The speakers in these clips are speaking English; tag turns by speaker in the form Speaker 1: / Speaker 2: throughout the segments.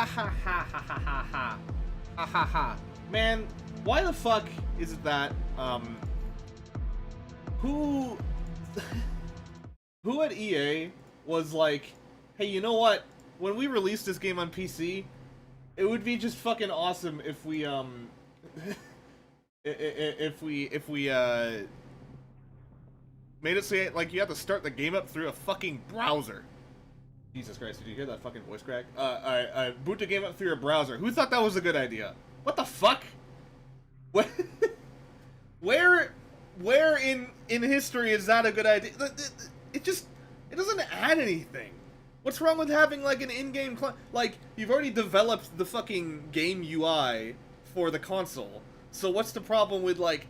Speaker 1: ha ha ha ha ha ha ha. Ha ha ha. Man, why the fuck is it that, who at EA was like, hey, you know what? When we release this game on PC, it would be just fucking awesome if we, if we made it so like you have to start the game up through a fucking browser. Jesus Christ, did you hear that fucking voice crack? Boot the game up through a browser. Who thought that was a good idea? What the fuck? What? Where in history is that a good idea? It doesn't add anything. What's wrong with having like an in-game like you've already developed the fucking game UI for the console. So what's the problem with like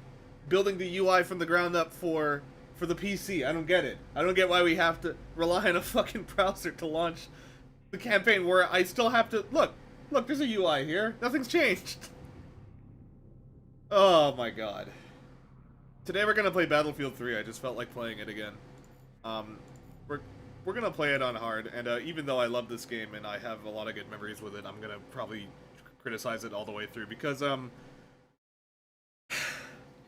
Speaker 1: building the UI from the ground up for the PC? I don't get it. I don't get why we have to rely on a fucking browser to launch the campaign where I still have to look, there's a UI here. Nothing's changed. Oh my god. Today we're gonna play Battlefield 3. I just felt like playing it again. We're gonna play it on hard, and even though I love this game and I have a lot of good memories with it, I'm gonna probably criticize it all the way through because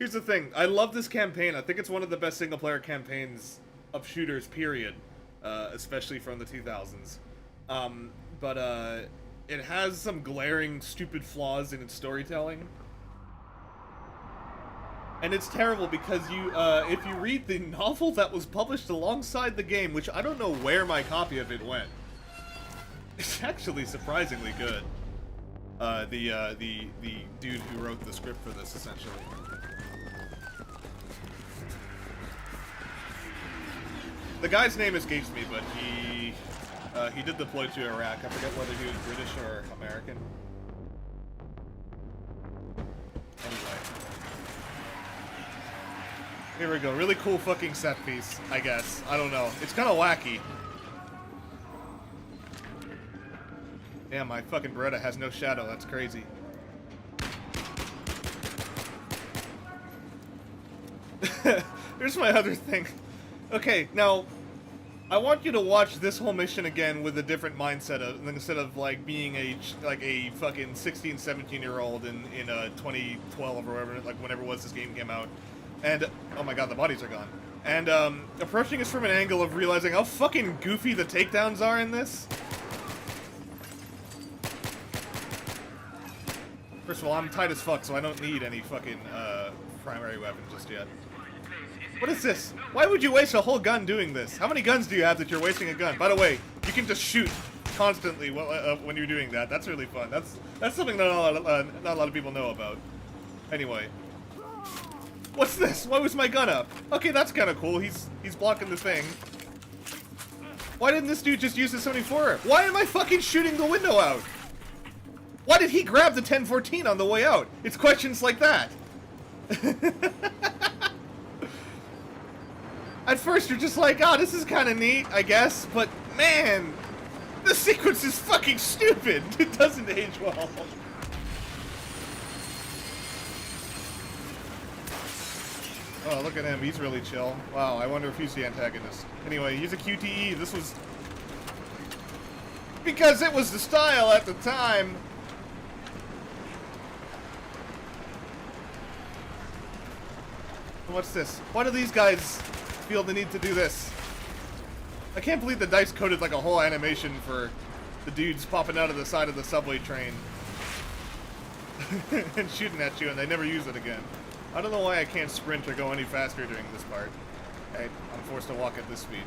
Speaker 1: here's the thing. I love this campaign. I think it's one of the best single-player campaigns of shooters, period. Especially from the 2000s. But it has some glaring, stupid flaws in its storytelling. And it's terrible because you, if you read the novel that was published alongside the game, which I don't know where my copy of it went, it's actually surprisingly good. The dude who wrote the script for this, essentially. The guy's name escapes me, but he did deploy to Iraq. I forget whether he was British or American. Anyway. Here we go. Really cool fucking set piece, I guess. I don't know. It's kind of wacky. Damn, my fucking Beretta has no shadow. That's crazy. Here's my other thing. Okay, now, I want you to watch this whole mission again with a different mindset instead of like being a fucking 16, 17-year-old in 2012 or whatever, like whenever it was this game came out. And, oh my god, the bodies are gone. And, approaching us from an angle of realizing how fucking goofy the takedowns are in this. First of all, I'm tight as fuck, so I don't need any fucking, primary weapon just yet. What is this? Why would you waste a whole gun doing this? How many guns do you have that you're wasting a gun? By the way, you can just shoot constantly when you're doing that. That's really fun. That's something that not a lot of people know about. Anyway. What's this? Why was my gun up? Okay, that's kind of cool. He's blocking the thing. Why didn't this dude just use the 74? Why am I fucking shooting the window out? Why did he grab the 1014 on the way out? It's questions like that. At first you're just like, oh, this is kind of neat, I guess, but man, the sequence is fucking stupid. It doesn't age well. Oh, look at him. He's really chill. Wow, I wonder if he's the antagonist. Anyway, he's a QTE. This was... because it was the style at the time. What's this? Why do these guys feel the need to do this? I can't believe the DICE coded like a whole animation for the dudes popping out of the side of the subway train and shooting at you, and they never use it again. I don't know why I can't sprint or go any faster during this part. Okay, I'm forced to walk at this speed.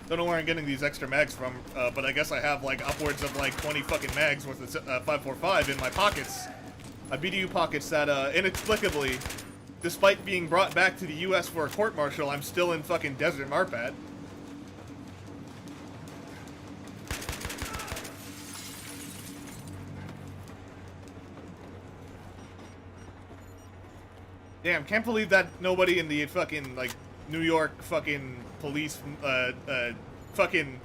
Speaker 1: Don't know where I'm getting these extra mags from, but I guess I have like upwards of like 20 fucking mags worth of 545 in my pockets. My BDU pockets that inexplicably, despite being brought back to the US for a court-martial, I'm still in fucking Desert Marpat. Damn, can't believe that nobody in the fucking, like, New York fucking police, fucking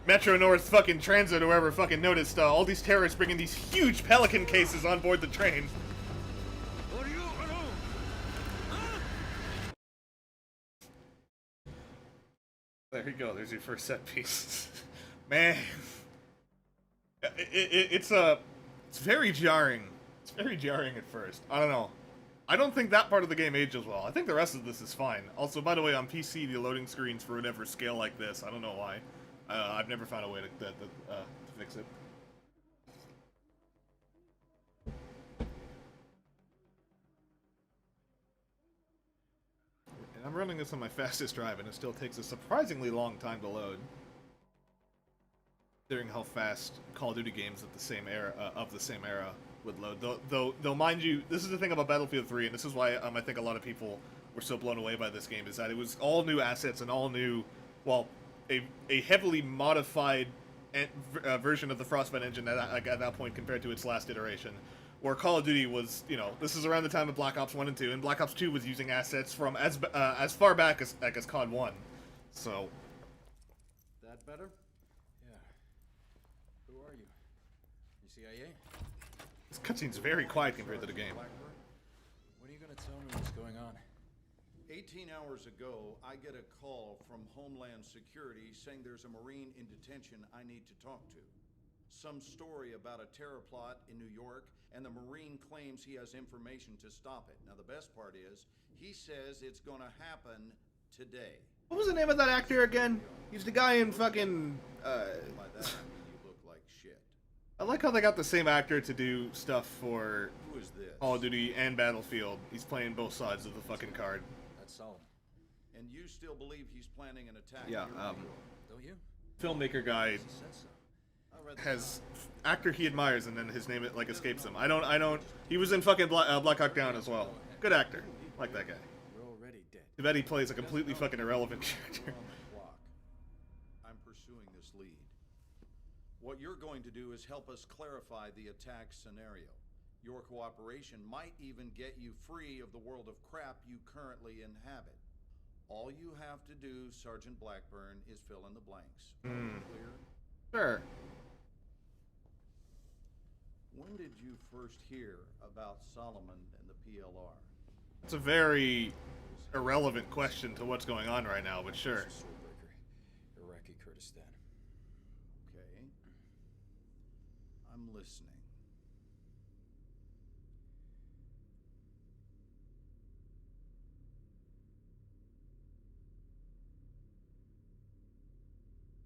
Speaker 1: Metro North fucking Transit or wherever fucking noticed all these terrorists bringing these huge Pelican cases on board the train. There you go. There's your first set piece. Man, it's very jarring. It's very jarring at first. I don't know. I don't think that part of the game ages well. I think the rest of this is fine. Also, by the way, on PC, the loading screens for whatever scale like this, I don't know why. I've never found a way to fix it. And I'm running this on my fastest drive, and it still takes a surprisingly long time to load. Considering how fast Call of Duty games of the same era would load. Though, mind you, this is the thing about Battlefield 3, and this is why I think a lot of people were so blown away by this game, is that it was all new assets and all new, well, a heavily modified version of the Frostbite engine at that point compared to its last iteration. Where Call of Duty was, you know, this is around the time of Black Ops 1 and 2, and Black Ops 2 was using assets from as far back as COD 1. So.
Speaker 2: That better? Yeah. Who are you? You CIA?
Speaker 1: This cutscene's very quiet compared to the game.
Speaker 2: What are you gonna tell me what's going on?
Speaker 3: 18 hours ago, I get a call from Homeland Security saying there's a Marine in detention I need to talk to. Some story about a terror plot in New York, and the Marine claims he has information to stop it. Now, the best part is, he says it's gonna happen today.
Speaker 1: What was the name of that actor again? He's the guy in fucking,
Speaker 3: By that, you look like shit.
Speaker 1: I like how they got the same actor to do stuff for
Speaker 3: Who is this?
Speaker 1: Call of Duty and Battlefield. He's playing both sides of the fucking card.
Speaker 2: That's Solomon.
Speaker 3: And you still believe he's planning an attack?
Speaker 1: Yeah,
Speaker 2: Don't you?
Speaker 1: filmmaker guy
Speaker 2: He said so. I read the
Speaker 1: has actor he admires, and then his name like escapes him. I don't. He was in fucking Black Hawk Down as well. Good actor, like that guy.
Speaker 2: You're already dead.
Speaker 1: I bet he plays a completely fucking irrelevant character.
Speaker 3: On the clock. I'm pursuing this lead. What you're going to do is help us clarify the attack scenario. Your cooperation might even get you free of the world of crap you currently inhabit. All you have to do, Sergeant Blackburn, is fill in the blanks. Clear?
Speaker 1: Sure.
Speaker 3: When did you first hear about Solomon and the PLR?
Speaker 1: It's a very irrelevant question to what's going on right now, but sure.
Speaker 2: Swordbreaker, Iraqi Kurdistan.
Speaker 3: Okay. I'm listening.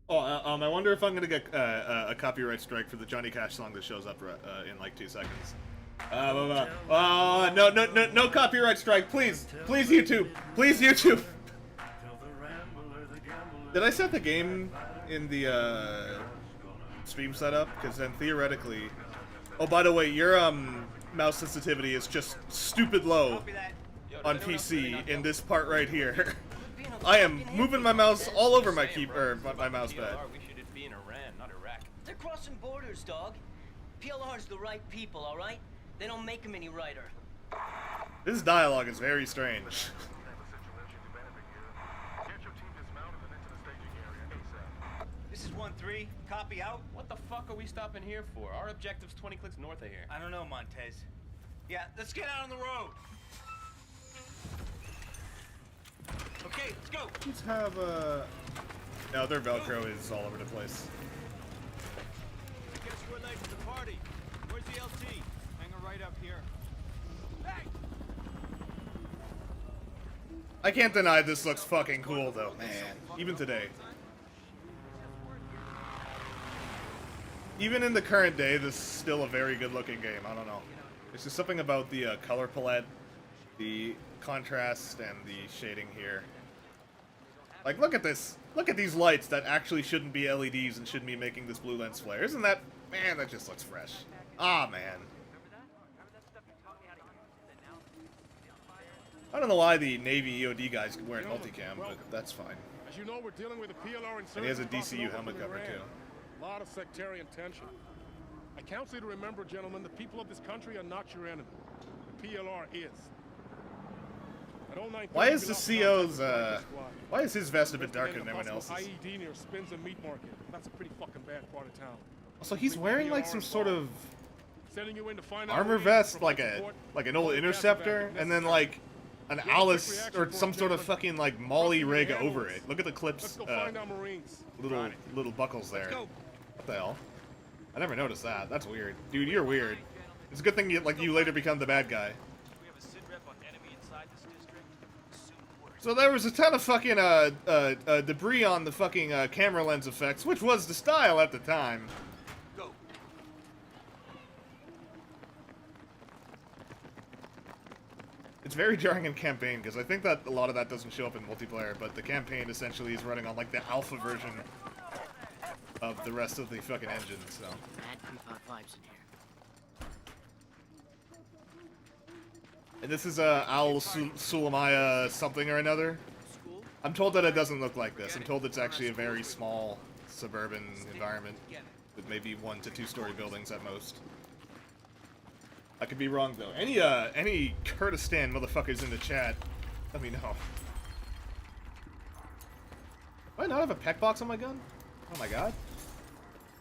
Speaker 1: Oh, I wonder if I'm gonna get a copyright strike for the Johnny Cash song that shows up in like 2 seconds. No copyright strike, please, YouTube, please YouTube. Did I set the game in the stream setup? Because then theoretically, oh, by the way, your mouse sensitivity is just stupid low on PC in this part right here. I am moving my mouse all over my my mouse pad.
Speaker 4: We should be in Iran, not Iraq.
Speaker 5: They're crossing borders, dog. PLR's the right people, all right? They don't make them any righter.
Speaker 1: This dialogue is very strange.
Speaker 6: This is 1-3. Copy out.
Speaker 4: What the fuck are we stopping here for? Our objective's 20 clicks north of here.
Speaker 6: I don't know, Montez. Yeah, let's get out on the road. Okay, let's go.
Speaker 1: Let's have no, their Velcro is all over the place.
Speaker 6: Guess we're late for the party. Where's the LT? Hang her right up here. Hey!
Speaker 1: I can't deny this looks fucking cool though, man. Even today. Even in the current day, this is still a very good looking game. I don't know. There's just something about the color palette, the contrast, and the shading here. Like, look at this. Look at these lights that actually shouldn't be LEDs and shouldn't be making this blue lens flare. Isn't that... Man, that just looks fresh. Ah, man. I don't know why the Navy EOD guys can wear a multicam, but that's fine.
Speaker 7: As you know, we're dealing with a PLR insurgent.
Speaker 1: And he has a DCU helmet cover, too.
Speaker 7: A lot of sectarian tension. I counsel you to remember, gentlemen, the people of this country are not your enemy. The PLR is.
Speaker 1: Why is the CO's, why is his vest a bit darker than everyone else's?
Speaker 7: IED near Spencer Meat Market. That's a pretty fucking bad part of town.
Speaker 1: Also, he's wearing like some sort of
Speaker 7: Sending you in to find out
Speaker 1: armor
Speaker 7: where he is
Speaker 1: vest,
Speaker 7: from
Speaker 1: like
Speaker 7: support.
Speaker 1: an old interceptor, and then like an
Speaker 7: Here's a quick
Speaker 1: Alice
Speaker 7: reaction
Speaker 1: or
Speaker 7: for it,
Speaker 1: some sort of
Speaker 7: gentlemen.
Speaker 1: fucking like Molly
Speaker 7: Crossing
Speaker 1: rig
Speaker 7: the
Speaker 1: over
Speaker 7: handles.
Speaker 1: it. Look at the
Speaker 7: Let's
Speaker 1: clips,
Speaker 7: go find our Marines.
Speaker 1: little buckles there.
Speaker 6: Go.
Speaker 1: What the hell? I never noticed that. That's weird, dude. You're weird. It's a good thing you later become the bad guy.
Speaker 6: We have a sit rep on enemy inside this district. Soon worse.
Speaker 1: So there was a ton of fucking debris on the fucking camera lens effects, which was the style at the time.
Speaker 6: Go.
Speaker 1: It's very jarring in campaign because I think that a lot of that doesn't show up in multiplayer, but the campaign essentially is running on like the alpha version of the rest of the fucking engine. So
Speaker 5: Bad creep out vibes in here.
Speaker 1: and this is Al Sulamaya something or another. I'm told that it doesn't look like this. I'm told it's actually a very small suburban environment with maybe 1 to 2 story buildings at most. I could be wrong though. Any Kurdistan motherfuckers in the chat, let me know. Do I not have a pec box on my gun? Oh my god.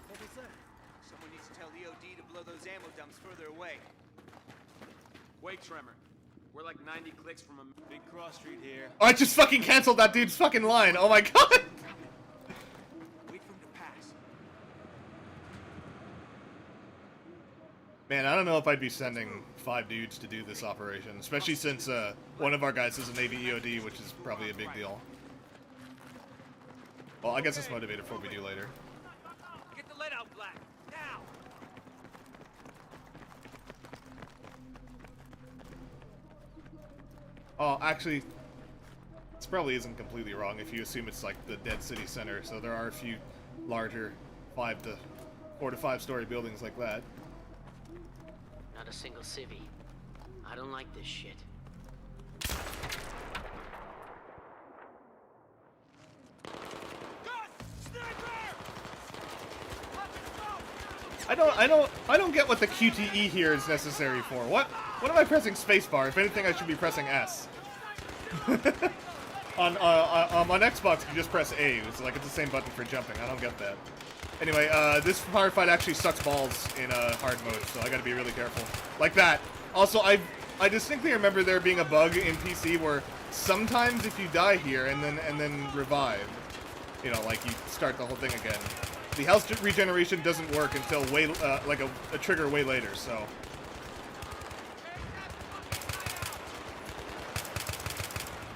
Speaker 6: What was that? Someone needs to tell EOD to blow those ammo dumps further away. Wake tremor. We're like 90 clicks from a big cross street here.
Speaker 1: Oh, I just fucking canceled that dude's fucking line. Oh my god.
Speaker 6: Wait for him to pass.
Speaker 1: Man, I don't know if I'd be sending 5 dudes to do this operation, especially since one of our guys is a Navy EOD, which is probably a big deal. Well, I guess it's motivated for what we do later.
Speaker 6: Get the lead out, Black. Now.
Speaker 1: Oh, actually, this probably isn't completely wrong if you assume it's like the dead city center, so there are a few larger 4 to 5 story buildings like that.
Speaker 5: Not a single civvy. I don't like this shit.
Speaker 1: I don't get what the QTE here is necessary for. What am I pressing spacebar? If anything, I should be pressing S. on Xbox, you just press A. It's like it's the same button for jumping. I don't get that. Anyway, this firefight actually sucks balls in hard mode, so I gotta be really careful. Like that. Also, I distinctly remember there being a bug in PC where sometimes if you die here and then revive, you know, like you start the whole thing again, the health regeneration doesn't work until way like a trigger way later. So.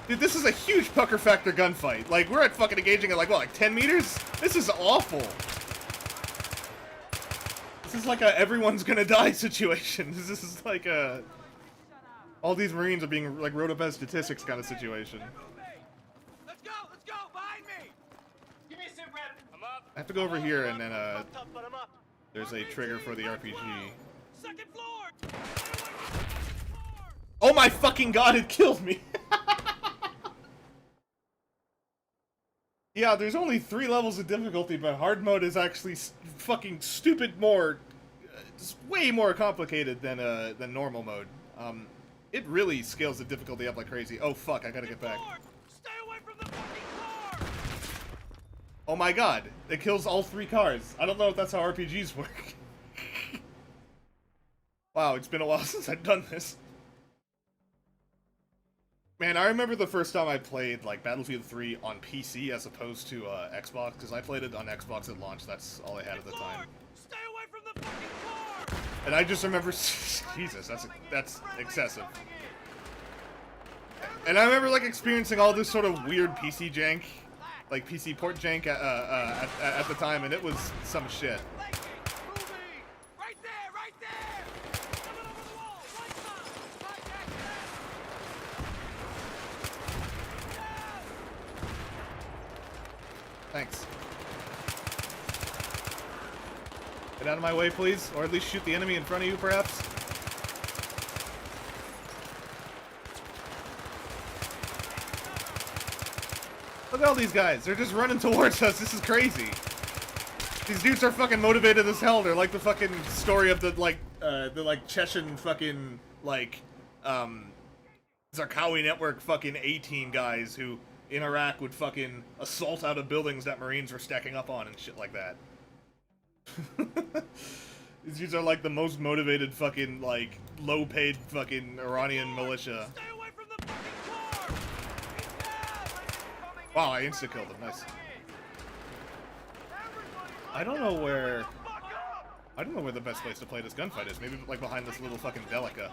Speaker 1: Dude, this is a huge pucker factor gunfight. Like, we're at fucking engaging at, like, what, like 10 meters? This is awful. This is like a everyone's gonna die situation. This is like a... all these Marines are being, like, wrote up as statistics kind of situation.
Speaker 6: Let's go! Let's go! Behind me! Give me a sit rep! I'm up!
Speaker 1: I have to go over here and then, there's a trigger for the RPG.
Speaker 6: Second floor!
Speaker 1: Oh my fucking god, it killed me! Yeah, there's only 3 levels of difficulty, but hard mode is actually fucking stupid more... it's way more complicated than normal mode. It really scales the difficulty up like crazy. Oh fuck, I gotta get back.
Speaker 6: Stay away from the fucking car!
Speaker 1: Oh my god, it kills all 3 cars. I don't know if that's how RPGs work. Wow, it's been a while since I've done this. Man, I remember the first time I played, like, Battlefield 3 on PC as opposed to Xbox, because I played it on Xbox at launch. That's all I had at the time.
Speaker 6: Stay away from the fucking car!
Speaker 1: And I just remember... Jesus, that's excessive. And I remember, like, experiencing all this sort of weird PC jank, like, PC port jank at the time, and it was some shit.
Speaker 6: Right there! Right there! Coming over the wall! Right side! Contact there!
Speaker 1: Thanks. Get out of my way, please. Or at least shoot the enemy in front of you, perhaps. Look at all these guys. They're just running towards us. This is crazy. These dudes are fucking motivated as hell. They're like the fucking story of the Chechen fucking, like, Zarqawi network fucking A-team guys who... in Iraq would fucking assault out of buildings that Marines were stacking up on and shit like that. These dudes are like the most motivated fucking, like, low-paid fucking Iranian militia.
Speaker 6: Stay away from the fucking
Speaker 1: Wow, I insta-killed him. Nice. I don't know where the best place to play this gunfight is. Maybe like behind this little fucking Delica.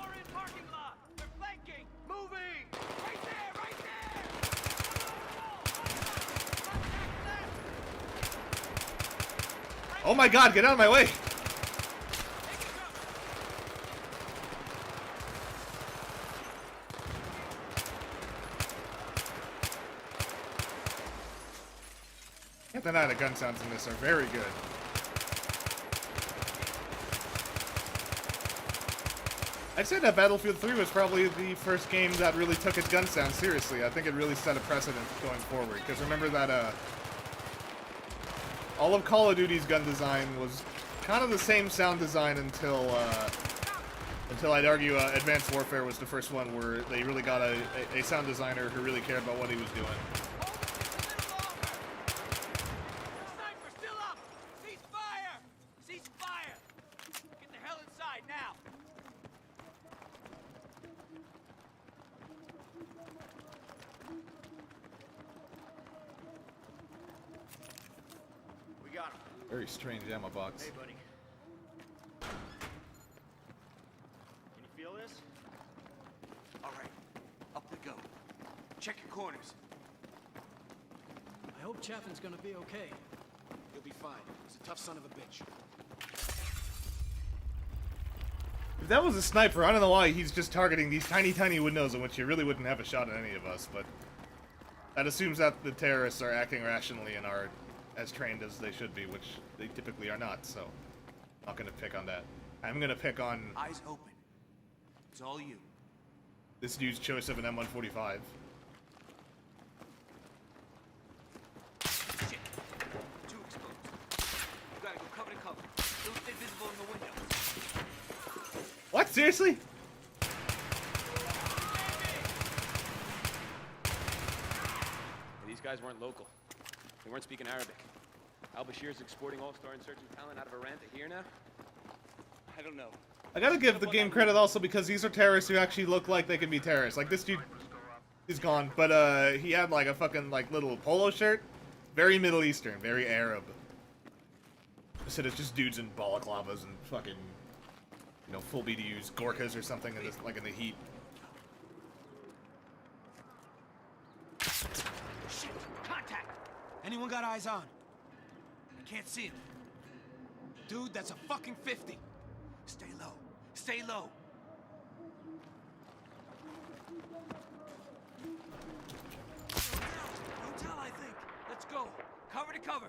Speaker 1: Oh my god, get out of my way! The night of gun sounds in this are very good. I'd say that Battlefield 3 was probably the first game that really took its gun sound seriously. I think it really set a precedent going forward. Because remember that all of Call of Duty's gun design was kind of the same sound design until I'd argue Advanced Warfare was the first one where they really got a sound designer who really cared about what he was doing. Very strange ammo box.
Speaker 6: Hey, buddy. Can you feel this? All right, up we go. Check your corners.
Speaker 2: I hope Chaffin's gonna be okay.
Speaker 8: He'll be fine. He's a tough son of a bitch.
Speaker 1: If that was a sniper, I don't know why he's just targeting these tiny windows in which you really wouldn't have a shot at any of us, but that assumes that the terrorists are acting rationally and are as trained as they should be, which they typically are not, so I'm not going to pick on that. I'm going to pick on
Speaker 6: Eyes open. It's all you.
Speaker 1: this dude's choice of an M145.
Speaker 6: Shit. Too exposed. You gotta go cover to cover. Don't stay visible in the windows.
Speaker 1: What? Seriously?
Speaker 4: These guys weren't local. They weren't speaking Arabic. Al-Bashir's exporting all-star insurgent talent out of Iran to here now?
Speaker 6: I don't know.
Speaker 1: I gotta give the game credit also because these are terrorists who actually look like they can be terrorists. Like, this dude is gone, but he had like a fucking like little polo shirt. Very Middle Eastern, very Arab. Instead of just dudes in balaclavas and fucking, you know, full BDUs, Gorkas or something in this, like in the heat.
Speaker 6: Shit! Contact!
Speaker 8: Anyone got eyes on?
Speaker 6: I can't see him.
Speaker 8: Dude, that's a fucking 50.
Speaker 6: Stay low. Stay low. Hotel, I think. Let's go. Cover to cover.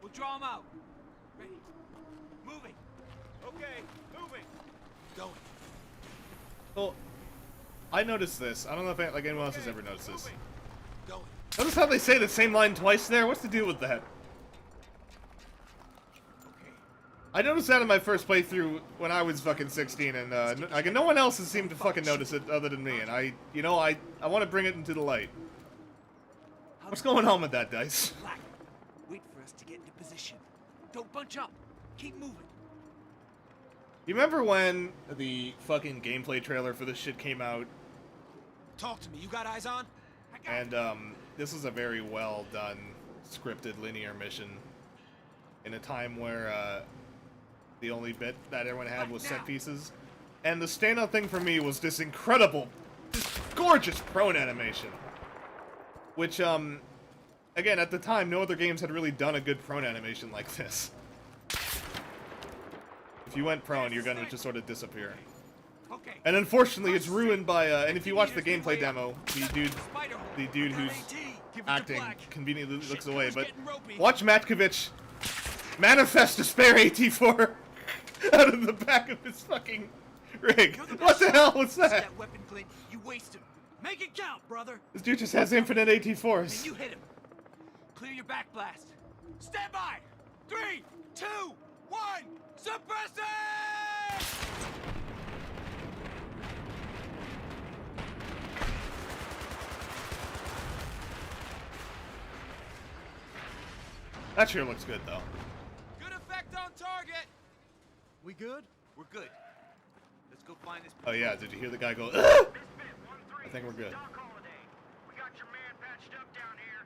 Speaker 6: We'll draw him out. Ready. Moving. Okay, moving.
Speaker 8: Going.
Speaker 1: Well, I noticed this. I don't know if like anyone else has ever noticed this.
Speaker 8: Going.
Speaker 1: Notice how they say the same line twice there? What's the deal with that? I noticed that in my first playthrough when I was fucking 16, and like no one else has seemed to fucking notice it other than me, and I want to bring it into the light. What's going on with that, Dice?
Speaker 6: Black. Wait for us to get into position. Don't bunch up. Keep moving.
Speaker 1: You remember when the fucking gameplay trailer for this shit came out?
Speaker 8: Talk to me. You got eyes on?
Speaker 1: And this was a very well done, scripted linear mission in a time where the only bit that everyone had was set pieces. And the standout thing for me was this incredible, this gorgeous prone animation. Which, again, at the time, no other games had really done a good prone animation like this. If you went prone, your gun would just sort of disappear.
Speaker 6: Okay.
Speaker 1: And unfortunately, it's ruined by, and if you watch the gameplay demo, the dude who's acting conveniently looks away, but watch Matkovich manifest a spare AT-4 out of the back of his fucking rig. What the hell was that?
Speaker 6: Weapon glint, you waste him. Make it count, brother.
Speaker 1: This dude just has infinite AT-4s.
Speaker 6: And you hit him. Clear your back blast. Stand by. 3, 2, 1. Suppress it!
Speaker 1: That sure looks good, though.
Speaker 6: Good effect on target.
Speaker 8: We good?
Speaker 6: We're good. Let's go find this.
Speaker 1: Oh yeah, did you hear the guy go, "Ugh!" I think we're good.
Speaker 9: We got your man patched up down here.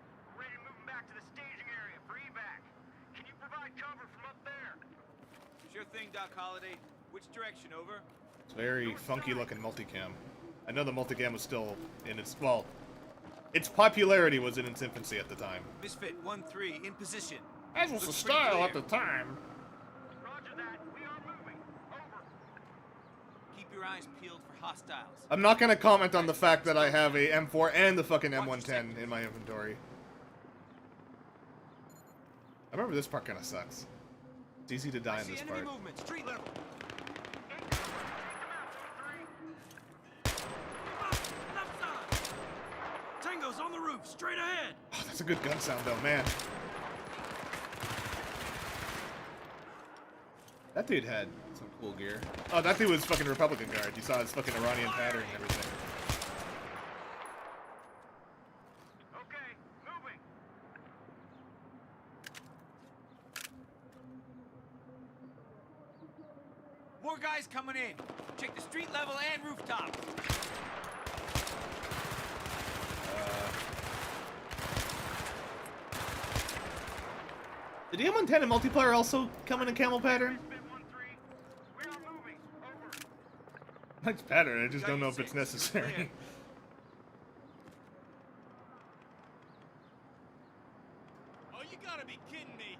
Speaker 9: to the staging area for evac. Can you provide cover from up there?
Speaker 6: Sure thing, Doc Holliday. Which direction, over?
Speaker 1: It's very funky looking multicam. I know the multicam was still in its, well, its popularity was in its infancy at the time.
Speaker 6: Misfit 1-3 in position.
Speaker 1: As was the
Speaker 6: Looks pretty
Speaker 1: style
Speaker 6: clear.
Speaker 1: at the time.
Speaker 9: Roger that. We are moving. Over.
Speaker 6: Keep your eyes peeled for hostiles.
Speaker 1: I'm not gonna comment on the fact that I have a M4 and the fucking M110 in my inventory. I remember this part kinda sucks. It's easy to die in this part.
Speaker 6: Movement, street level.
Speaker 8: Left side! Tango's on the roof, straight ahead!
Speaker 1: Oh, that's a good gun sound though, man. That dude had some cool gear. Oh, that dude was fucking Republican Guard. You saw his fucking Iranian pattern and everything.
Speaker 9: Okay, moving.
Speaker 6: More guys coming in. Check the street level and rooftop.
Speaker 1: Did the M110 in multiplayer also come in a camel pattern?
Speaker 9: Misfit 1-3. We are moving. Over.
Speaker 1: Nice pattern, I just don't know if it's necessary.
Speaker 6: Oh, you gotta be kidding me.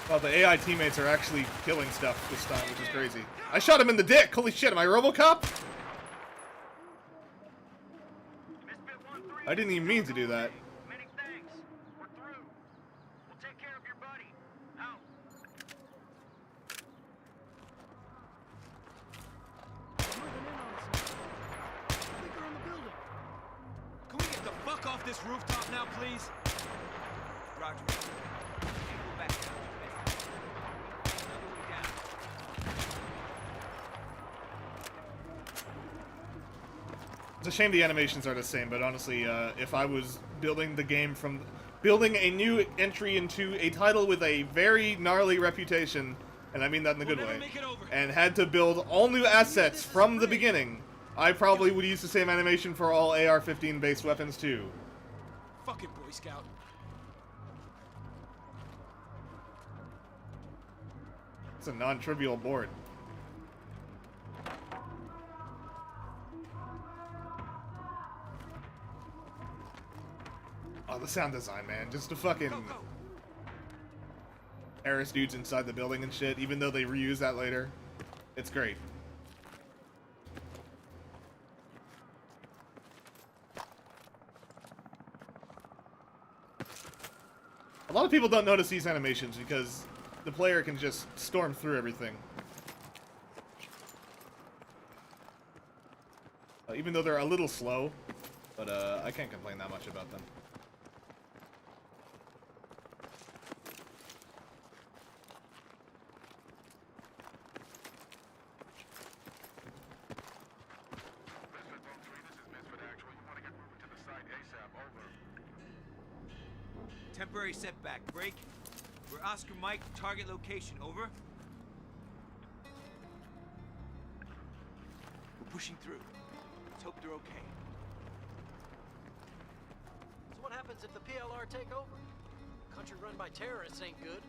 Speaker 1: Well, the AI teammates are actually killing stuff this time, which is crazy. I shot him in the dick! Holy shit, am I RoboCop?
Speaker 9: Misfit 1-3.
Speaker 1: I didn't even mean to do that.
Speaker 9: Many thanks. We're through. We'll take care of your buddy. Out.
Speaker 8: Can we get the fuck off this rooftop now, please?
Speaker 6: Roger. Go back down. Another one down.
Speaker 1: It's a shame the animations are the same, but honestly, if I was building the game from... building a new entry into a title with a very gnarly reputation, and I mean that in a good way, and had to build all new assets from the beginning, I probably would use the same animation for all AR-15 based weapons too.
Speaker 8: Fucking Boy Scout.
Speaker 1: It's a non-trivial board. Oh, the sound design, man. Just the fucking Harris dudes inside the building and shit, even though they reuse that later. It's great. A lot of people don't notice these animations because the player can just storm through everything. Even though they're a little slow, but I can't complain that much about them.
Speaker 6: Temporary setback. Break. We're Oscar Mike. Target location. Over. We're pushing through. Let's hope they're okay.
Speaker 10: So what happens if the PLR take over? Country run by terrorists ain't good.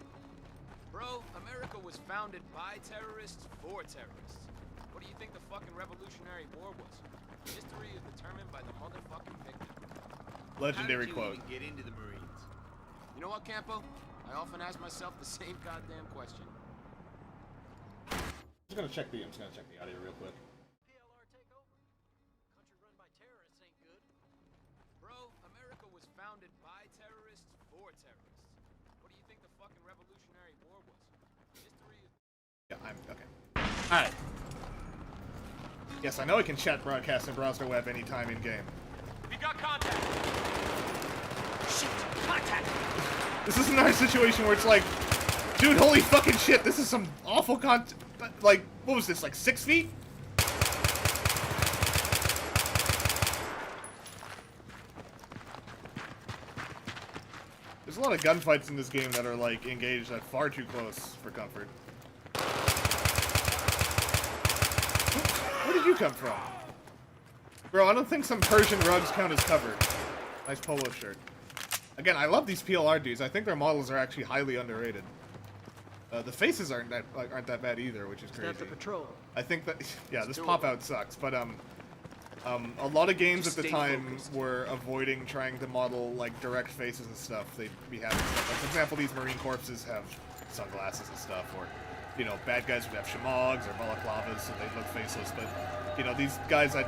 Speaker 11: Bro, America was founded by terrorists for terrorists. What do you think the fucking Revolutionary War was? History is determined by the motherfucking victim.
Speaker 1: Legendary quote.
Speaker 6: How did you even get into the Marines?
Speaker 11: You know what, Campo? I often ask myself the same goddamn question.
Speaker 1: I'm just gonna check the audio real quick.
Speaker 10: PLR take over? Country run by terrorists ain't good.
Speaker 11: Bro, America was founded by terrorists for terrorists. What do you think the fucking Revolutionary War was? History is...
Speaker 1: Yeah, I'm okay. Alright. Yes, I know I can chat, broadcast, and browse the web anytime in game.
Speaker 6: We got contact.
Speaker 10: Shit! Contact!
Speaker 1: This is another situation where it's like, dude, holy fucking shit, this is some awful content. Like, what was this, like 6 feet? There's a lot of gunfights in this game that are like engaged at far too close for comfort. Where did you come from? Bro, I don't think some Persian rugs count as cover. Nice polo shirt. Again, I love these PLR dudes. I think their models are actually highly underrated. The faces aren't that bad either, which is crazy.
Speaker 10: Step to patrol.
Speaker 1: I think that yeah, this pop out sucks, but a lot of games at the time were avoiding trying to model like direct faces and stuff. They'd be having stuff. Like, for example, these Marine Corpses have sunglasses and stuff, or you know, bad guys would have shamogs or balaclavas, so they'd look faceless. But you know, these guys the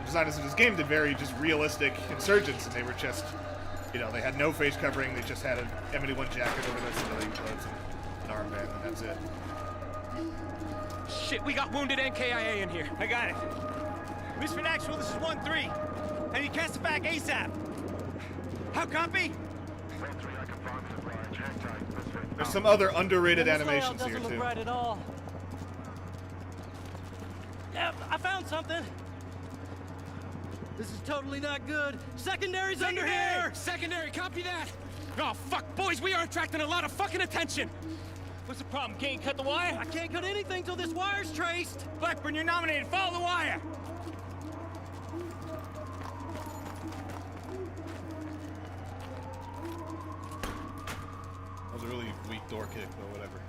Speaker 1: designers of this game did very just realistic insurgents, and they were just, you know, they had no face covering. They just had an M81 jacket over their civilian clothes and an armband, and that's it.
Speaker 6: Shit, we got wounded NKIA in here. I got it. Misfit Actual, this is 1-3. I need cast back ASAP. How copy?
Speaker 1: There's some other underrated animations here,
Speaker 10: doesn't
Speaker 1: too.
Speaker 10: look right at all. Yeah, I found something. This is totally not good. Secondary's under here!
Speaker 6: Secondary, copy that! Oh, fuck, boys, we are attracting a lot of fucking attention! What's the problem? Can't cut the wire?
Speaker 10: I can't cut anything till this wire's traced!
Speaker 6: Blackburn, you're nominated. Follow the wire!
Speaker 1: That was a really weak door kick, but whatever.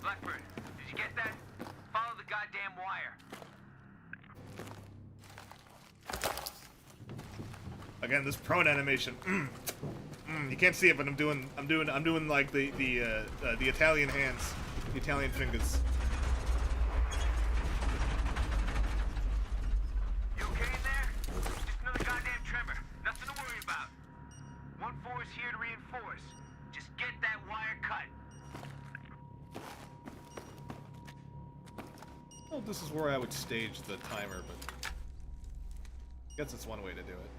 Speaker 9: Blackburn, did you get that? Follow the goddamn wire.
Speaker 1: Again, this prone animation. You can't see it, but I'm doing like the Italian hands, the Italian fingers.
Speaker 9: You okay in there? Just another goddamn tremor. Nothing to worry about. 1-4 is here to reinforce. Just get that wire cut.
Speaker 1: Well, this is where I would stage the timer, but I guess it's one way to do it.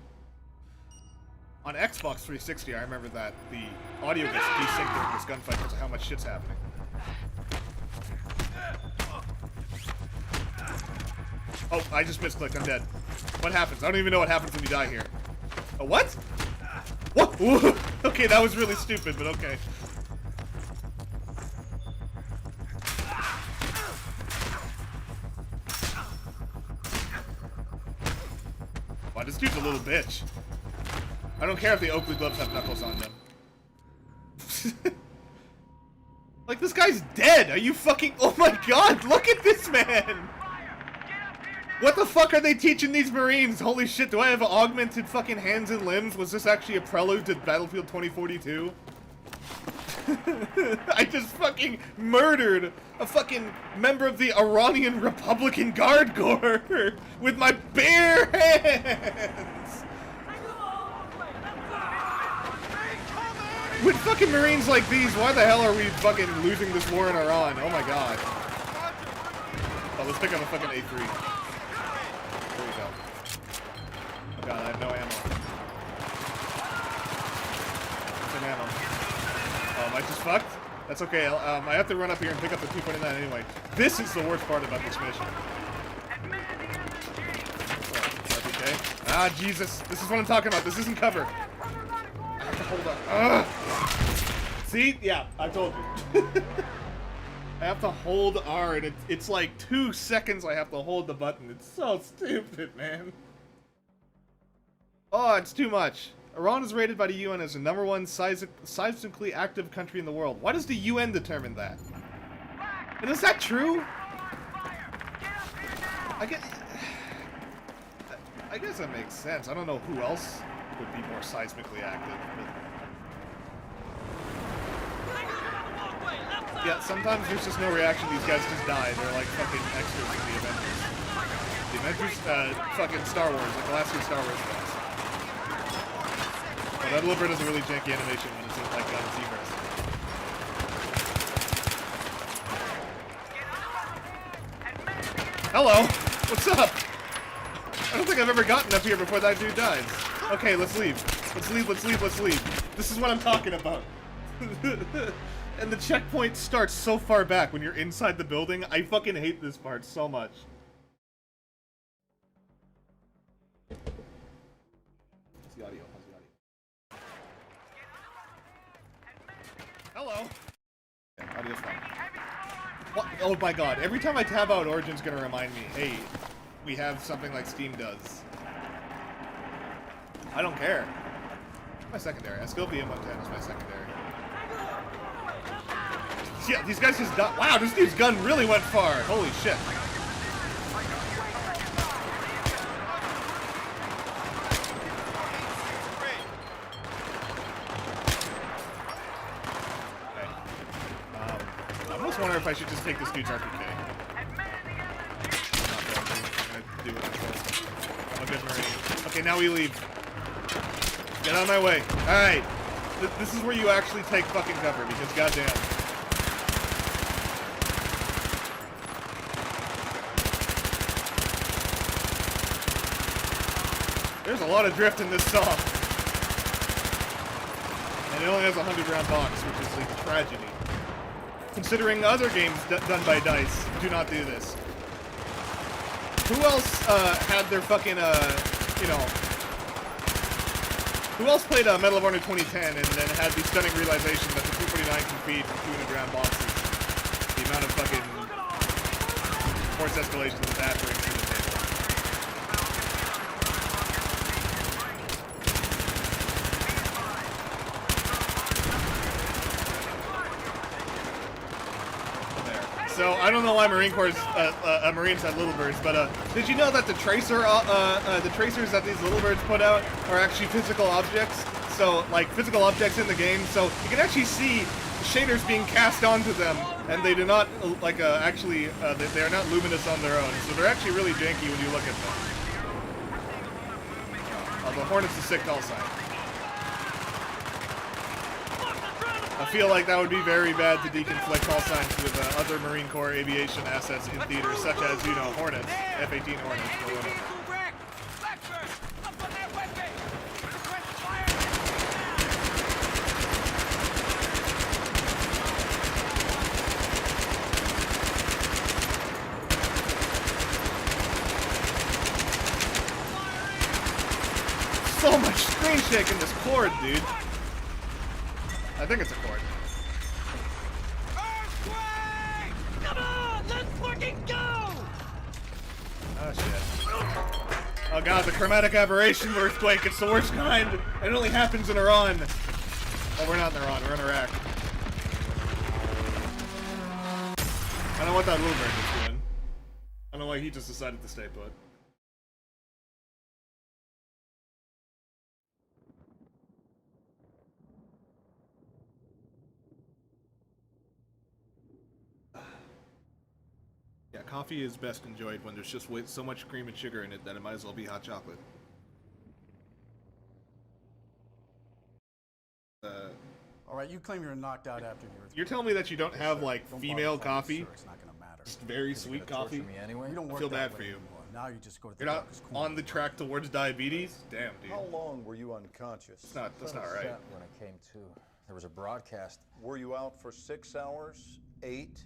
Speaker 1: On Xbox 360, I remember that the audio gets desynced during this gunfight because of how much shit's happening. Oh, I just misclicked. I'm dead. What happens? I don't even know what happens when you die here. Oh, what? What? Ooh. Okay, that was really stupid, but okay. Wow, this dude's a little bitch. I don't care if the Oakley gloves have knuckles on them. Like, this guy's dead! Are you fucking— oh my god, look at this man! What the fuck are they teaching these Marines? Holy shit, do I have augmented fucking hands and limbs? Was this actually a prelude to Battlefield 2042? I just fucking murdered a fucking member of the Iranian Republican Guard Corps with my bare hands! With fucking Marines like these, why the hell are we fucking losing this war in Iran? Oh my god. Oh, let's pick up a fucking A3. There we go. Oh god, I have no ammo. What's in ammo? Oh, am I just fucked? That's okay, I have to run up here and pick up the 229 anyway. This is the worst part about this mission. Okay. Ah, Jesus. This is what I'm talking about. This isn't cover. I have to hold on. Ugh. See? Yeah, I told you. I have to hold R, and it's like 2 seconds I have to hold the button. It's so stupid, man. Oh, it's too much. Iran is rated by the UN as the #1 seismically active country in the world. Why does the UN determine that? And is that true? I guess that makes sense. I don't know who else would be more seismically active. But... yeah, sometimes there's just no reaction. These guys just die. They're like fucking extras in the Avengers. The Avengers, fucking Star Wars, like the last 2 Star Wars films. Oh, that Libra does a really janky animation when it's in, like Zebras. Hello! What's up? I don't think I've ever gotten up here before that dude dies. Okay, let's leave. Let's leave, let's leave, let's leave. This is what I'm talking about. And the checkpoint starts so far back when you're inside the building. I fucking hate this part so much. How's the audio? How's the audio? Hello! Yeah, this one. What? Oh my god, every time I tab out Origin's gonna remind me, hey, we have something like Steam does. I don't care. My secondary. I still BM110 is my secondary. Yeah, these guys just died. Wow, this dude's gun really went far. Holy shit. I almost wonder if I should just take this dude's RPK. I'm gonna do what I'm supposed to. I'm a good Marine. Okay, now we leave. Get out of my way. Alright. This is where you actually take fucking cover, because goddamn. There's a lot of drift in this song. And it only has a 100-round box, which is a tragedy. Considering other games done by DICE do not do this. Who else had their fucking, you know... Who else played Medal of Honor 2010 and then had the stunning realization that the 249 can feed 200-round boxes? The amount of fucking force escalation that brings to the table. So I don't know why Marines had little birds, but did you know that the tracers that these little birds put out are actually physical objects? So like physical objects in the game. So you can actually see shaders being cast onto them, and they do not like actually they are not luminous on their own. So they're actually really janky when you look at them. The Hornet's a sick call sign. I feel like that would be very bad to deconflict call signs with other Marine Corps aviation assets in theaters, such as, you know, Hornets, F-18 Hornets, or whatever. So much screen shake in this cord, dude. I think it's a cord.
Speaker 8: Earthquake! Come on, let's fucking go!
Speaker 1: Oh shit. Oh god, the chromatic aberration earthquake. It's the worst kind. It only happens in Iran. Oh, we're not in Iran. We're in Iraq. I don't know what that little bird is doing. I don't know why he just decided to stay put. Yeah, coffee is best enjoyed when there's just so much cream and sugar in it that it might as well be hot chocolate.
Speaker 12: Alright, you claim you're knocked out after the earthquake.
Speaker 1: You're telling me that you don't have, like, female coffee?
Speaker 12: Sir, it's not gonna matter.
Speaker 1: Just very sweet coffee?
Speaker 12: Me anyway? You don't
Speaker 1: I
Speaker 12: work
Speaker 1: feel
Speaker 12: that
Speaker 1: bad for
Speaker 12: way
Speaker 1: you.
Speaker 12: anymore. Now you just go to the
Speaker 1: You're not
Speaker 12: darkest corner.
Speaker 1: on the track towards diabetes? Damn, dude.
Speaker 3: How long were you unconscious?
Speaker 1: That's not right.
Speaker 2: When I came to, there was a broadcast.
Speaker 3: Were you out for 6 hours? 8?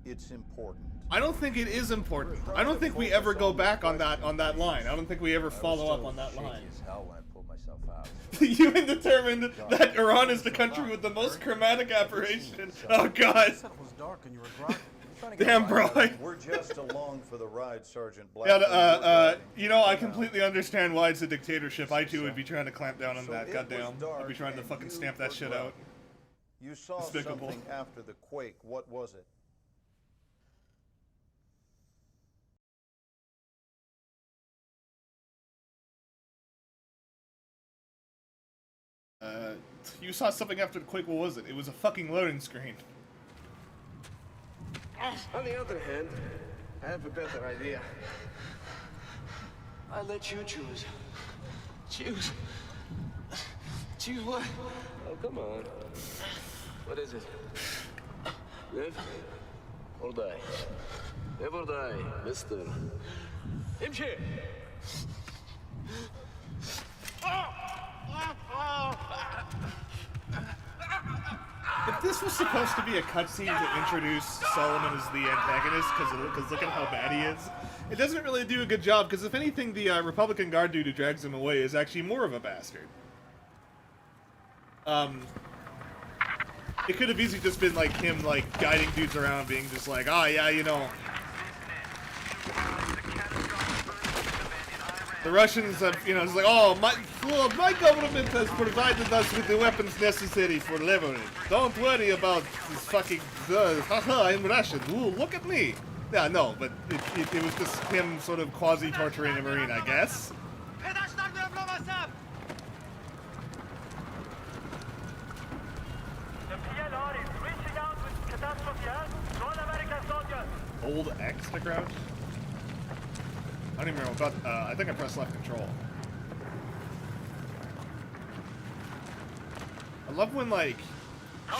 Speaker 3: It's important.
Speaker 1: I don't think it is important. I don't think we ever go back on that line. I don't think we ever follow up on that line.
Speaker 2: As hell when I pulled myself out.
Speaker 1: You determined that Iran is the country with the most chromatic aberration. Oh god.
Speaker 12: You said it was dark and you were groggy.
Speaker 1: Damn, bro.
Speaker 3: We're just along for the ride, Sergeant Black.
Speaker 1: Yeah, you know, I completely understand why it's a dictatorship. I too would be trying to clamp down on that. Goddamn. I'd be trying to fucking stamp that shit out.
Speaker 3: You saw
Speaker 1: Despicable.
Speaker 3: something after the quake. What was it?
Speaker 1: You saw something after the quake. What was it? It was a fucking loading screen.
Speaker 13: On the other hand, I have a better idea.
Speaker 8: I let you choose. Choose? Choose what?
Speaker 13: Oh, come on. What is it? Live or die? Live or die, mister. Imshi!
Speaker 1: If this was supposed to be a cutscene to introduce Solomon as the antagonist, because look at how bad he is, it doesn't really do a good job, because if anything, the Republican guard dude who drags him away is actually more of a bastard. It could have easily just been like him like guiding dudes around, being just like, ah, yeah, you know. The Russians have, you know, it's like, oh, my government has provided us with the weapons necessary for leverage. Don't worry about this fucking, haha, I'm Russian. Ooh, look at me. Yeah, no, but it was just him sort of quasi-torturing a Marine, I guess. Hold X to crouch? I don't even remember about, I think I pressed left control. I love when, like,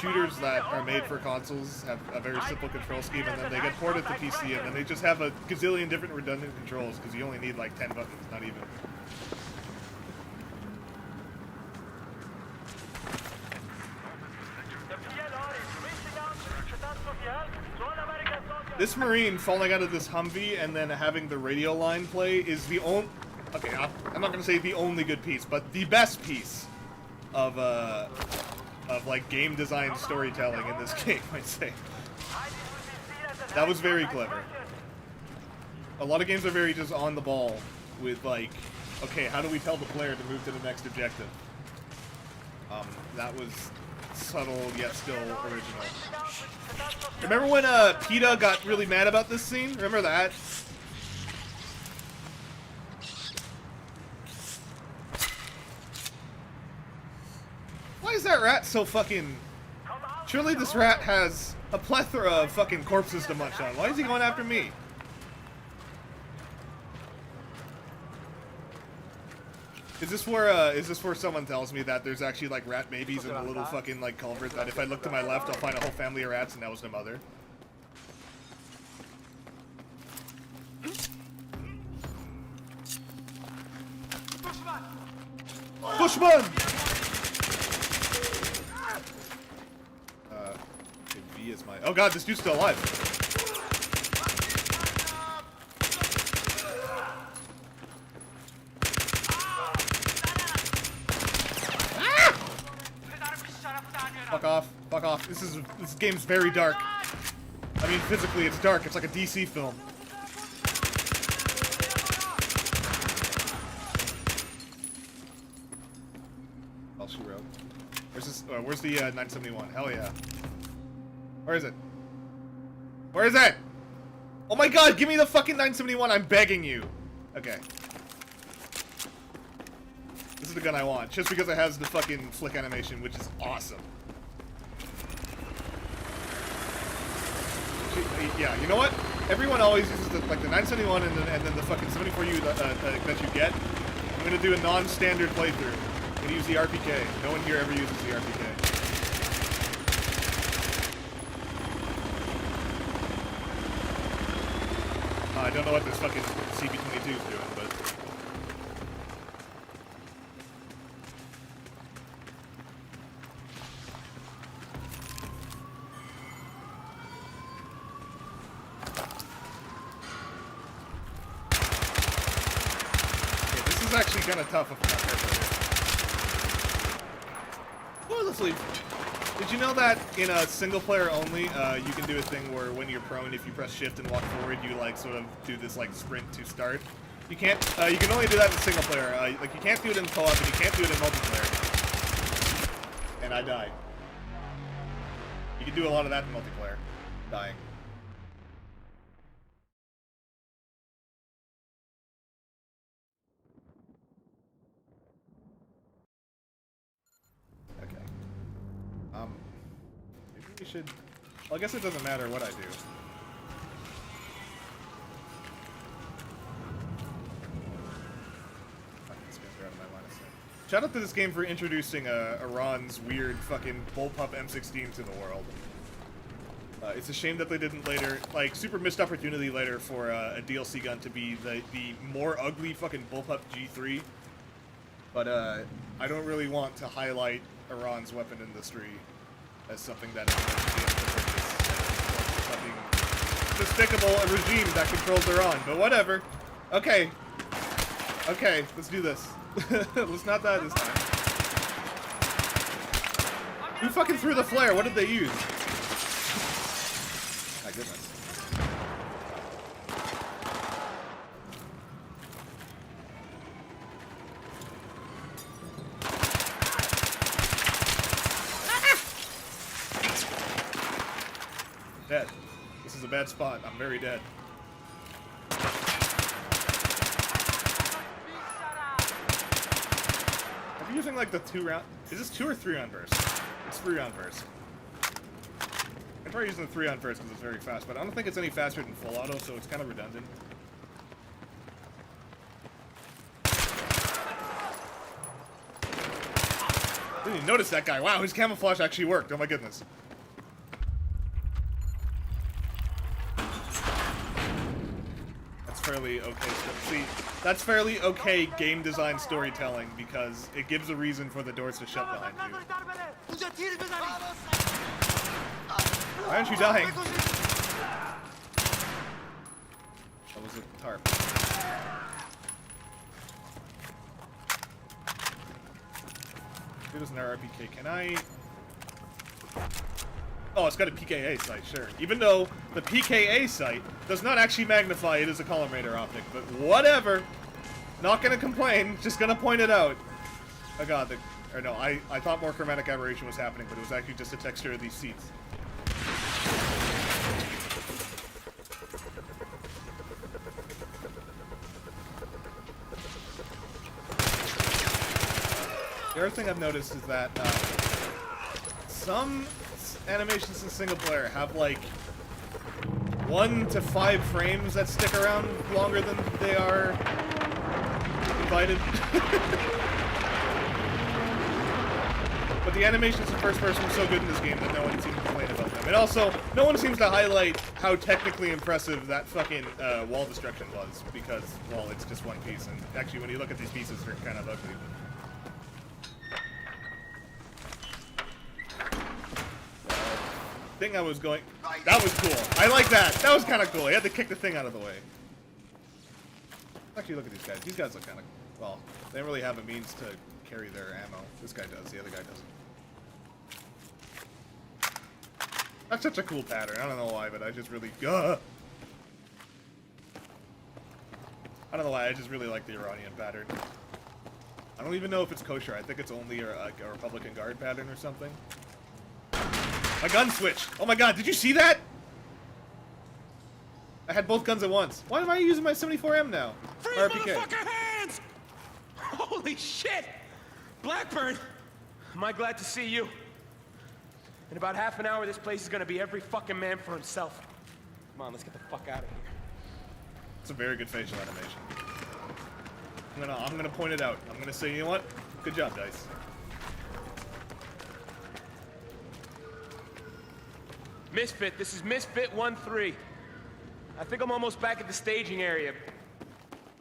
Speaker 1: shooters that are made for consoles have a very simple control scheme, and then they get ported to PC, and then they just have a gazillion different redundant controls, because you only need, like, 10 buttons, not even. This Marine falling out of this Humvee and then having the radio line play is the only... Okay, I'm not gonna say the only good piece, but the best piece of like game design storytelling in this game, I'd say. That was very clever. A lot of games are very just on the ball with like, okay, how do we tell the player to move to the next objective? That was subtle yet still original. Remember when PETA got really mad about this scene? Remember that? Why is that rat so fucking... Surely this rat has a plethora of fucking corpses to munch on. Why is he going after me? Is this where someone tells me that there's actually like rat babies in a little fucking like culvert that if I look to my left I'll find a whole family of rats and that was their mother? Bushman! V is my... Oh god, this dude's still alive. Fuck off. Fuck off. This game's very dark. I mean, physically it's dark. It's like a DC film. Oh, she wrote. Where's this? Where's the 971? Hell yeah. Where is it? Where is it? Oh my god, give me the fucking 971. I'm begging you. Okay. This is the gun I want, just because it has the fucking flick animation, which is awesome. Yeah, you know what? Everyone always uses the 971 and then the fucking 74U that you get. I'm gonna do a non-standard playthrough. I'm gonna use the RPK. No one here ever uses the RPK. I don't know what this fucking CB22 is doing, but... actually kind of tough if I'm not. Oh, let's leave. Did you know that in a single player only, you can do a thing where when you're prone, if you press shift and walk forward, you like sort of do this like sprint to start? You can't, you can only do that in single player. Like you can't do it in co-op and you can't do it in multiplayer. And I died. You can do a lot of that in multiplayer. Dying. Maybe we should... Well, I guess it doesn't matter what I do. Shout out to this game for introducing Iran's weird fucking bullpup M16 to the world. It's a shame that they didn't later... Like, super missed opportunity later for a DLC gun to be the more ugly fucking bullpup G3. But, I don't really want to highlight Iran's weapon industry as something that is something despicable, a regime that controls Iran, but whatever. Okay. Okay, let's do this. Let's not die this time. Who fucking threw the flare? What did they use? My goodness. Dead. This is a bad spot. I'm very dead. I'm using like the 2-round. Is this 2 or 3-round burst? It's 3-round burst. I'm probably using the 3-round burst because it's very fast, but I don't think it's any faster than full auto, so it's kind of redundant. Didn't even notice that guy. Wow, his camouflage actually worked. Oh my goodness. Fairly okay. See, that's fairly okay game design storytelling because it gives a reason for the doors to shut behind you. Why aren't you dying? That was a tarp. It is an RPK. Can I? Oh, it's got a PKA sight, sure. Even though the PKA sight does not actually magnify it as a collimator optic, but whatever. Not gonna complain, just gonna point it out. Oh god, or no, I thought more chromatic aberration was happening, but it was actually just the texture of these seats. The other thing I've noticed is that some animations in single player have like 1 to 5 frames that stick around longer than they are invited. But the animations in first person are so good in this game that no one seems to complain about them. And also, no one seems to highlight how technically impressive that fucking wall destruction was because, well, it's just one piece. And actually, when you look at these pieces, they're kind of ugly. Thing I was going. That was cool. I like that. That was kind of cool. He had to kick the thing out of the way. Actually, look at these guys. These guys look kind of. Well, they don't really have a means to carry their ammo. This guy does. The other guy doesn't. That's such a cool pattern. I don't know why, but I just really. I don't know why. I just really like the Iranian pattern. I don't even know if it's kosher. I think it's only a Republican Guard pattern or something. My gun switch! Oh my god, did you see that? I had both guns at once. Why am I using my 74M now?
Speaker 6: Freeze,
Speaker 1: RPK.
Speaker 6: motherfucker, hands! Holy shit! Blackburn!
Speaker 11: Am I glad to see you? In about half an hour, this place is gonna be every fucking man for himself. Come on, let's get the fuck out of here.
Speaker 1: It's a very good facial animation. I'm gonna point it out. I'm gonna say, you know what? Good job, Dice.
Speaker 11: Misfit, this is Misfit 1-3. I think I'm almost back at the staging area.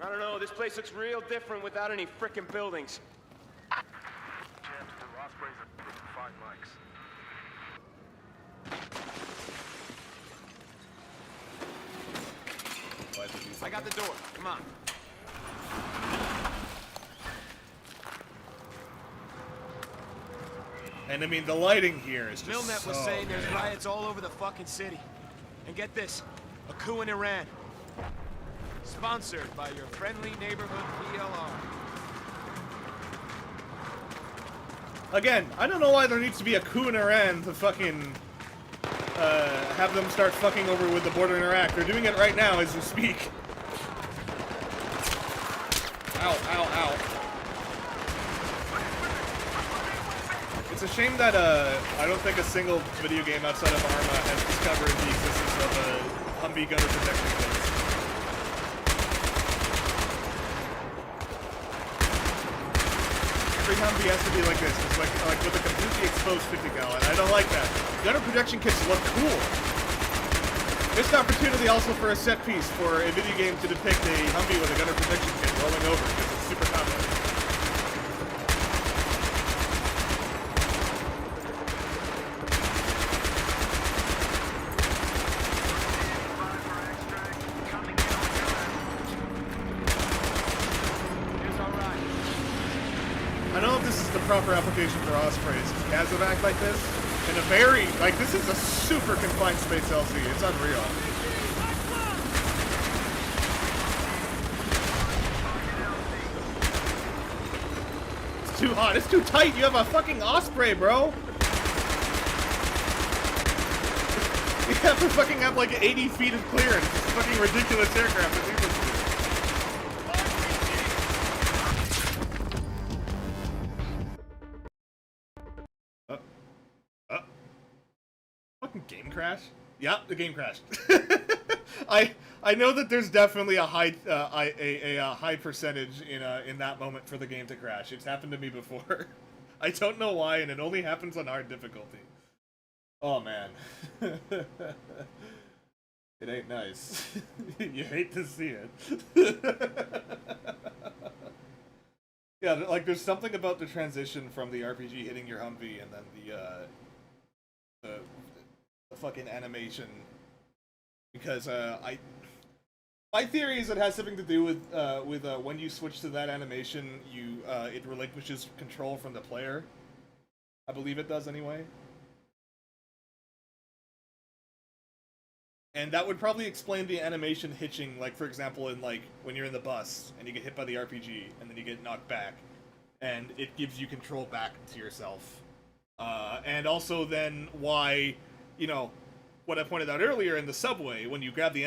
Speaker 11: I don't know, this place looks real different without any frickin' buildings.
Speaker 7: James, the Ospreys are within 5 mics.
Speaker 11: I got the door, come on.
Speaker 1: And I mean, the lighting here is just
Speaker 11: Milnet was saying there's riots all over the fucking city. And get this, a coup in Iran. Sponsored by your friendly neighborhood PLR.
Speaker 1: Again, I don't know why there needs to be a coup in Iran to fucking have them start fucking over with the border in Iraq. They're doing it right now as we speak. Ow, ow, ow. It's a shame that I don't think a single video game outside of Arma has discovered the existence of a Humvee gunner protection kit. Every Humvee has to be like this. It's like with a completely exposed 50 cal, and I don't like that. Gunner protection kits look cool. Missed opportunity also for a set piece for a video game to depict a Humvee with a gunner protection kit rolling over because it's super common. proper application for Ospreys, Kazovac like this, in a very, like, this is a super confined space LZ. It's unreal. It's too hot. It's too tight. You have a fucking Osprey, bro. You have to fucking have like 80 feet of clearance. It's a fucking ridiculous aircraft. It's useless. Fucking game crash? Yeah, the game crashed. I know that there's definitely a high high percentage in that moment for the game to crash. It's happened to me before. I don't know why, and it only happens on hard difficulty. Oh man. It ain't nice. You hate to see it. Yeah, like there's something about the transition from the RPG hitting your Humvee and then the fucking animation, because my theory is it has something to do with when you switch to that animation, it relinquishes control from the player. I believe it does anyway. And that would probably explain the animation hitching, like for example in like when you're in the bus and you get hit by the RPG and then you get knocked back, and it gives you control back to yourself. And also then why, you know, what I pointed out earlier in the subway, when you grab the